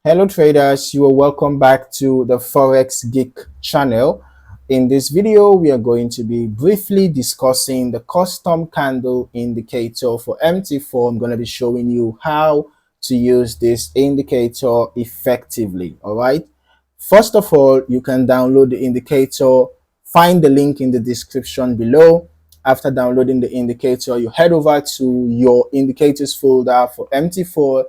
Hello traders, you are welcome back to the Forex Geek channel. In this video, we are going to be briefly discussing the custom candle indicator for MT4. I'm going to be showing you how to use this indicator effectively. All right. First of all, you can download the indicator. Find the link in the description below. After downloading the indicator, you head over to your indicators folder for MT4.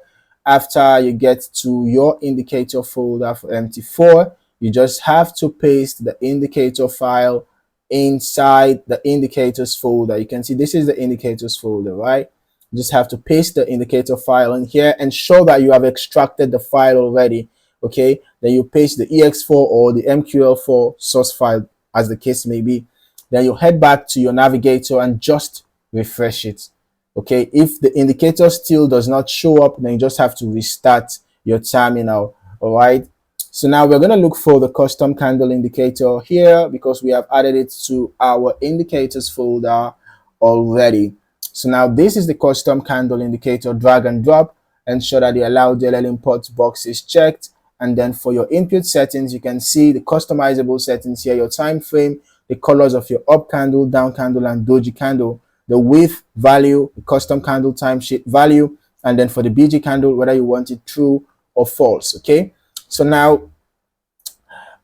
After you get to your indicator folder for MT4, you just have to paste the indicator file inside the indicators folder. You can see this is the indicators folder, right? You just have to paste the indicator file in here, ensure that you have extracted the file already. Okay, then you paste the ex4 or the mql4 source file, as the case may be. Then you head back to your navigator and just refresh it. Okay, if the indicator still does not show up, then you just have to restart your terminal. All right, so now we're going to look for the custom candle indicator here because we have added it to our indicators folder already. So now this is the custom candle indicator. Drag and drop, ensure that the allow DLL import box is checked, and then for your input settings, you can see the customizable settings here, your time frame, the colors of your up candle, down candle, and doji candle, the width value, the custom candle timesheet value, and then for the BG candle, whether you want it true or false. Okay, so now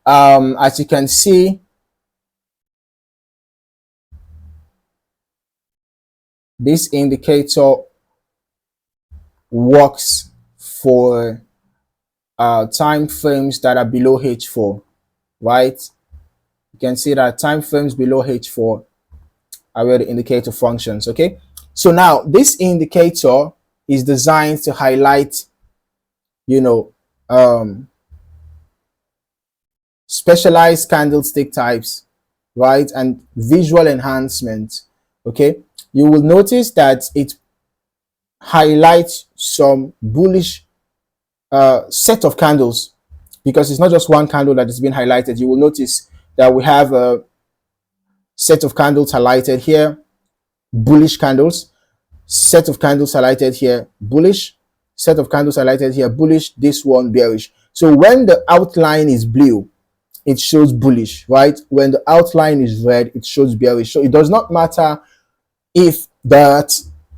as you can see, this indicator works for time frames that are below H4, right? You can see that time frames below H4 are where the indicator functions. Okay, so now this indicator is designed to highlight, specialized candlestick types, right, and visual enhancement. Okay, you will notice that it highlights some bullish set of candles, because it's not just one candle that is being highlighted. You will notice that we have a set of candles highlighted here, bullish candles, set of candles highlighted here, bullish, set of candles highlighted here, bullish, this one bearish. So when the outline is blue, it shows bullish, right? When the outline is red, it shows bearish. So it does not matter if that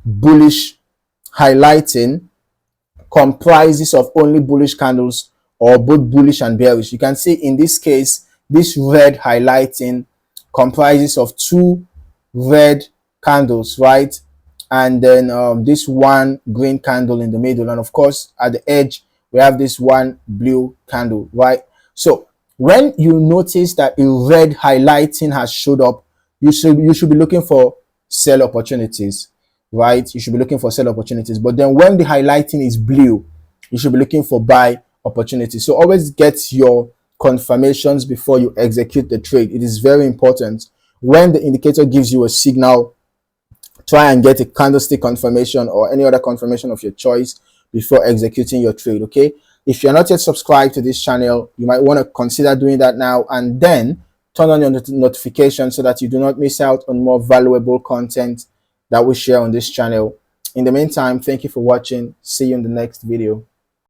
bullish highlighting comprises of only bullish candles or both bullish and bearish. You can see in this case, this red highlighting comprises of two red candles, right? And then this one green candle in the middle, and of course at the edge we have this one blue candle, right? So when you notice that a red highlighting has showed up, you should be looking for sell opportunities, right? You should be looking for sell opportunities. But then when the highlighting is blue, you should be looking for buy opportunities. So always get your confirmations before you execute the trade. It is very important. When the indicator gives you a signal, try and get a candlestick confirmation or any other confirmation of your choice before executing your trade. Okay, if you're not yet subscribed to this channel, you might want to consider doing that now, and then turn on your notifications so that you do not miss out on more valuable content that we share on this channel. In the meantime, thank you for watching. See you in the next video.